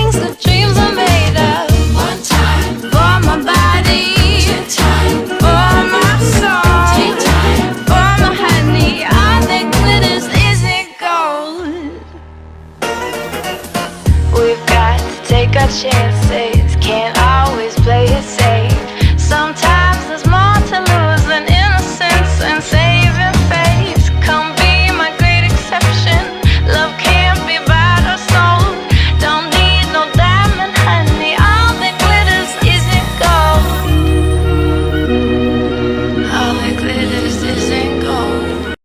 things that dreams are made of. One time, For my body, two time, for my soul, three time. for my honey, all that glitters isn't gold. We've got to take our chances, can't always play it safe.